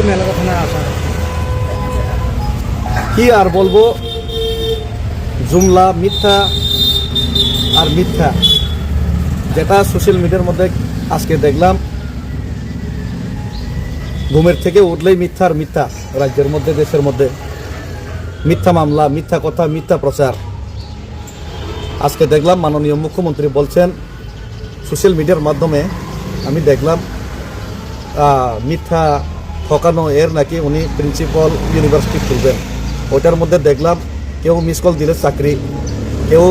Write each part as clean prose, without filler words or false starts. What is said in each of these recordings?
মেলা কথা না আসা কি আর বলবো, জুমলা মিথ্যা আর মিথ্যা, যেটা সোশ্যাল মিডিয়ার মধ্যে আজকে দেখলাম। ঘুমের থেকে উঠলেই মিথ্যা আর মিথ্যা, রাজ্যের মধ্যে দেশের মধ্যে মিথ্যা মামলা, মিথ্যা কথা, মিথ্যা প্রচার। আজকে দেখলাম মাননীয় মুখ্যমন্ত্রী বলছেন সোশ্যাল মিডিয়ার মাধ্যমে, আমি দেখলাম মিথ্যা ঠকানো এর নাকি উনি প্রিন্সিপাল ইউনিভার্সিটি খুলবেন। ওইটার মধ্যে দেখলাম কেউ মিস কল দিলে চাকরি, কেউ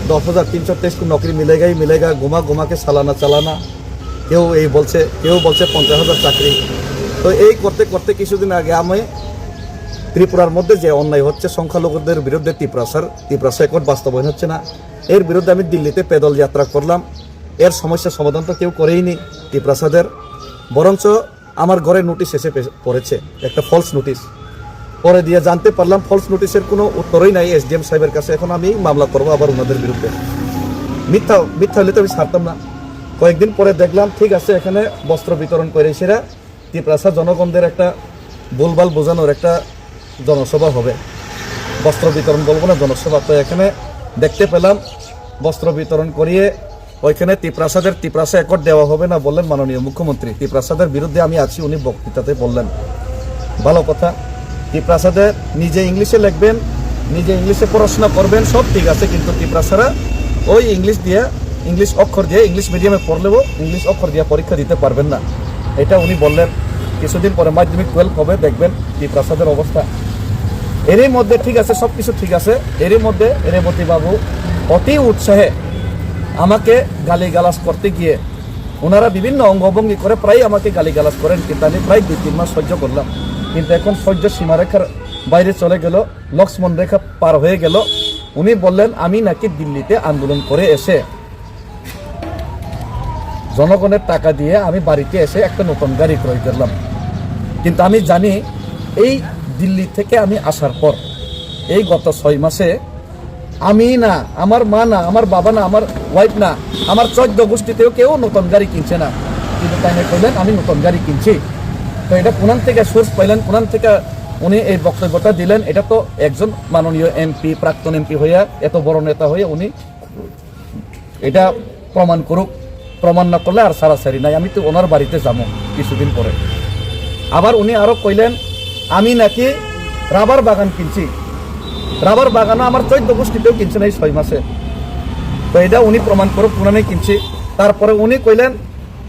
10,323 নকরি মিলেগা ঘুমা কে সালানা চালানা, কেউ এই বলছে, কেউ বলছে 50,000 চাকরি। তো এই করতে করতে কিছুদিন আগে আমি ত্রিপুরার মধ্যে যে অন্যায় হচ্ছে সংখ্যালঘুদের বিরুদ্ধে ত্রিপুরাসার এখন বাস্তবায়ন হচ্ছে না, এর বিরুদ্ধে আমি দিল্লিতে পেদল যাত্রা করলাম। এর সমস্যার সমাধান তো কেউ করেইনি ত্রিপুরাসাদের, বরঞ্চ আমার ঘরে নোটিশ এসে পড়েছে, একটা ফলস নোটিশ। পরে দিয়ে জানতে পারলাম ফলস নোটিশের কোনো উত্তরই নাই এসডিএম সাহেবের কাছে। এখন আমি মামলা করবো আবার ওনাদের বিরুদ্ধে। মিথ্যা হলে তো আমি ছাড়তাম না। কয়েকদিন পরে দেখলাম ঠিক আছে, এখানে বস্ত্র বিতরণ করে সেরা ত্রিপুরাসার জনগণদের একটা ভুলভাল বোঝানোর একটা জনসভা হবে, বস্ত্র বিতরণ বলবো না, জনসভা। তো এখানে দেখতে পেলাম বস্ত্র বিতরণ করিয়ে ওইখানে ত্রিপুরাসা একট দেওয়া হবে না বললেন মাননীয় মুখ্যমন্ত্রী। ত্রিপুরাসাদের বিরুদ্ধে আমি আছি, উনি বক্তৃতাতে বললেন। ভালো কথা, ত্রিপুরাসাদের নিজে ইংলিশে লিখবেন, নিজে ইংলিশে পড়াশোনা করবেন, সব ঠিক আছে, কিন্তু ত্রিপুরাসারা ওই ইংলিশ অক্ষর দিয়ে ইংলিশ মিডিয়ামে পড়লেও ইংলিশ অক্ষর দিয়ে পরীক্ষা দিতে পারবেন না, এটা উনি বললেন। কিছুদিন পরে মাধ্যমিক 12 হবে, দেখবেন ত্রিপুরাসাদের অবস্থা। এরই মধ্যে ঠিক আছে, সব কিছু ঠিক আছে, এরই মধ্যে রেবতী বাবু অতি উৎসাহে আমাকে গালিগালাজ করতে গিয়ে ওনারা বিভিন্ন অঙ্গভঙ্গি করে প্রায় আমাকে গালিগালাজ করেন, কিন্তু আমি প্রায় 2-3 মাস সহ্য করলাম। কিন্তু এখন সহ্য সীমারেখার বাইরে চলে গেল, লক্ষ্মণ রেখা পার হয়ে গেল। উনি বললেন আমি নাকি দিল্লিতে আন্দোলন করে এসে জনগণের টাকা দিয়ে আমি বাড়িতে এসে একটা নতুন গাড়ি ক্রয় করলাম। কিন্তু আমি জানি এই দিল্লি থেকে আমি আসার পর এই গত 6 মাসে আমি না, আমার মা না, আমার বাবা না, আমার ওয়াইফ না, আমার 14 গোষ্ঠীতেও কেউ নতুন গাড়ি কিনছে না। কিন্তু তাই কইলেন আমি নতুন গাড়ি কিনছি। তো এটা কোনান থেকে সোর্স পাইলেন, কোনান থেকে উনি এই বক্তব্যটা দিলেন? এটা তো একজন মাননীয় এমপি, প্রাক্তন এমপি হইয়া, এত বড় নেতা হয়ে উনি এটা প্রমাণ করুক। প্রমাণ না করলে আর সারাসারি নাই, আমি তো ওনার বাড়িতে যাবো কিছুদিন পরে। আবার উনি আরো কইলেন আমি নাকি রাবার বাগান কিনছি। রাবার বাগানও আমার 14 গোষ্ঠীতেও কিনছে না এই 6 মাসে। তো এটা উনি প্রমাণ করুক কোনানে কিনছি। তারপরে উনি কইলেন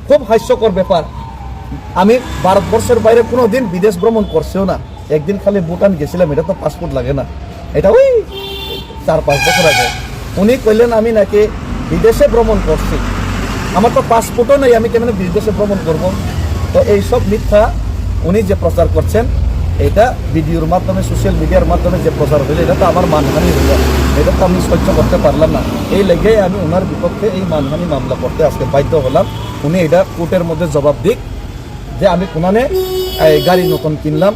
খুব হাস্যকর ব্যাপার, আমি ভারতবর্ষের বাইরে কোনোদিন বিদেশ ভ্রমণ করছিও না, একদিন খালি ভুটান গেছিলাম, এটা তো পাসপোর্ট লাগে না, এটা ওই 4-5 বছর আগে। উনি কইলেন আমি নাকি বিদেশে ভ্রমণ করছি, আমার তো পাসপোর্টও নেই, আমি কেমন বিদেশে ভ্রমণ করব? তো এইসব মিথ্যা উনি যে প্রচার করছেন, এটা ভিডিওর মাধ্যমে, সোশ্যাল মিডিয়ার মাধ্যমে যে প্রচার হইলে এটা তো আমার মানহানি হইল, এটা তো আমি সহ্য করতে পারলাম না। এই লেগে আমি ওনার বিপক্ষে এই মানহানি মামলা করতে আজকে বাধ্য হলাম। উনি এটা কোর্টের মধ্যে জবাব দিক যে আমি কোনানে গাড়ি নতুন কিনলাম,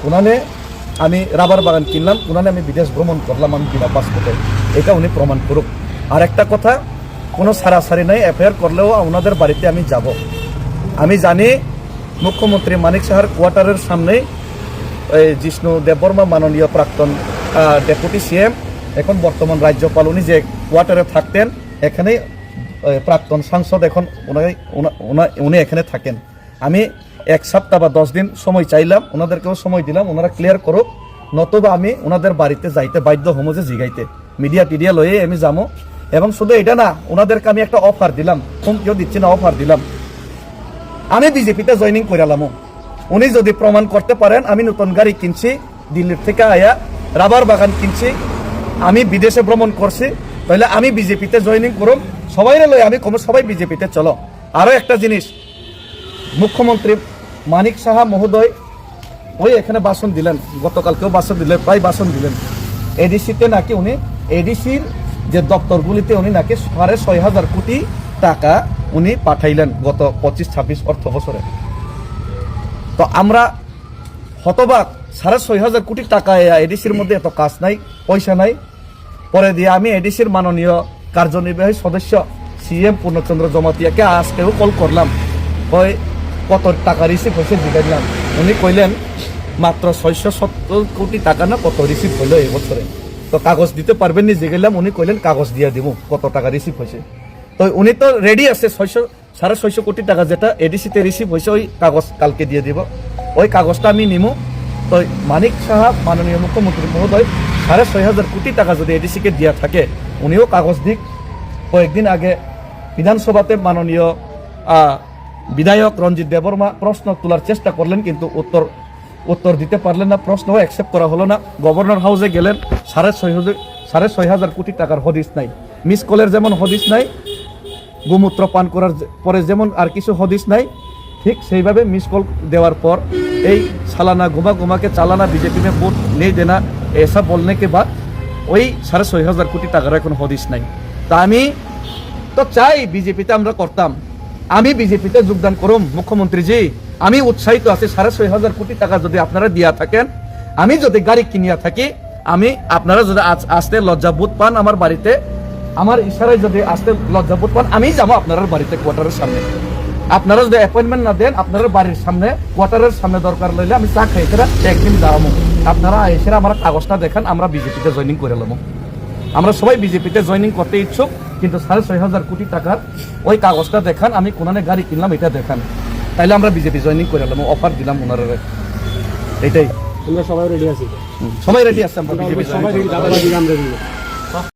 কোনানে আমি রাবার বাগান কিনলাম, কোনানে আমি বিদেশ ভ্রমণ করলাম আমি বিনা পাসপোর্টে, এটা উনি প্রমাণ করুক। আর একটা কথা, কোনো সারাসারি নাই, এফআইআর করলেও ওনাদের বাড়িতে আমি যাব। আমি জানি মুখ্যমন্ত্রী মানিক সাহার কোয়ার্টারের সামনে জিষ্ণু দেববর্মা মাননীয় প্রাক্তন ডেপুটি সিএম, এখন বর্তমান রাজ্যপাল, উনি যে কোয়ার্টারে থাকতেন, এখানে প্রাক্তন সাংসদ, এখন উনি এখানে থাকেন। আমি 1 সপ্তাহ বা 10 দিন সময় চাইলাম, ওনাদেরকেও সময় দিলাম, ওনারা ক্লিয়ার করুক, নতুবা আমি ওনাদের বাড়িতে যাইতে বাধ্য হবো, যে জিগাইতে মিডিয়া লয়ে আমি যাবো। এবং শুধু এটা না, ওনাদেরকে আমি একটা অফার দিলাম, কেউ দিচ্ছি না, অফার দিলাম, আমি বিজেপিতে জয়েনিং করালাম। উনি যদি প্রমাণ করতে পারেন আমি নতুন গাড়ি কিনছি, দিল্লির থেকে আয়া রাবার বাগান কিনছি, আমি বিদেশে ভ্রমণ করছি, তাহলে আমি বিজেপিতে জয়েনিং করুম, সবাই লই আমি কম, সবাই বিজেপিতে চলো। আরো একটা জিনিস, মুখ্যমন্ত্রী মানিক সাহা মহোদয় ওই এখানে ভাষণ দিলেন, গতকালকেও ভাষণ দিলেন, প্রায় ভাষণ দিলেন। এডিসিতে নাকি উনি, এডিসির যে দপ্তরগুলিতে উনি নাকি 6,500 কোটি টাকা উনি পাঠাইলেন গত 25-26 অর্থ বছরে। তো আমরা হতবাক, 6,500 কোটি টাকা এডিসির মধ্যে এত কাজ নাই, পয়সা নাই। পরে দিয়ে আমি এডিসির মাননীয় কার্যনির্বাহী সদস্য সিএম পূর্ণচন্দ্র জমাতিয়াকে আজকেও কল করলাম, ওই কত টাকা রিসিভ হয়েছে জিজ্ঞাসলাম। উনি কইলেন মাত্র 670 কোটি টাকা না কত রিসিভ হইলো এই বছরে, তো কাগজ দিতে পারবেন নি যে গেলাম, উনি কইলেন কাগজ দিয়ে দিব কত টাকা রিসিভ হয়েছে। তো উনি তো রেডি আছে 650 কোটি টাকা যেটা এডিসিতে রিসিভ হয়েছে ওই কাগজ কালকে দিয়ে দিব, ওই কাগজটা আমি নিমু। তো মানিক সাহেব মাননীয় মুখ্যমন্ত্রী মহোদয় 6,500 কোটি টাকা যদি এডিসিকে দিয়া থাকে উনিও কাগজ দিক। কয়েকদিন আগে বিধানসভাতে মাননীয় বিধায়ক রঞ্জিত দেববর্মা প্রশ্ন তোলার চেষ্টা করলেন, কিন্তু উত্তর দিতে পারলেন না, প্রশ্নও অ্যাকসেপ্ট করা হলো না। গভর্নর হাউসে গেলেন, 6,500 কোটি টাকার হদিস নাই। মিস কলের যেমন হদিস নাই, গোমূত্র পান করার পরে যেমন আর কিছু হদিস নাই, ঠিক সেইভাবে মিস কল দেওয়ার পর এই সালানা घुमा के चालाना बीजेपी में वोट नहीं देना ऐसा बोलने के बाद ওই 6,500 কোটি টাকার এখন হদিস নাই। তা আমি তো চাই বিজেপিতে আমরা করতাম, আমি বিজেপিতে যোগদান করুম মুখ্যমন্ত্রীজি, আমি উৎসাহিত আছি। 6,500 কোটি টাকা যদি আপনারা দিয়া থাকেন, আমি যদি গাড়ি কিনিয়া থাকি, আমি আপনারা যদি আসতে লজ্জাবোধ পান আমার বাড়িতে, আমার ইশারায় যদি আসতে লজ্জাবোধ পান, আমি যাবো আপনার বাড়িতে কোয়ার্টারের সামনে। আপনারা যদি অ্যাপয়েন্টমেন্ট না দেন, আপনার বাড়ির সামনে কোয়ার্টারের সামনে দরকার লইলে আমি চা খাই একদিন দাঁড়াবো, আপনারা এসে আমার কাগজটা দেখান, আমরা বিজেপিতে জয়েনিং করে নেবো। আমরা সবাই বিজেপিতে জয়েনিং করতে ইচ্ছুক, কিন্তু 6,500 কোটি টাকার ওই কাগজটা দেখান, আমি কোনানে গাড়ি কিনলাম এটা দেখান, তাইলে আমরা বিজেপি জয়েনিং করে নেবো, অফার দিলাম ওনারা। এটাই আমরা সবাই রেডি আছি, সবাই রেডি আছে, আমরা বিজেপি সবাই রেডি, দাদা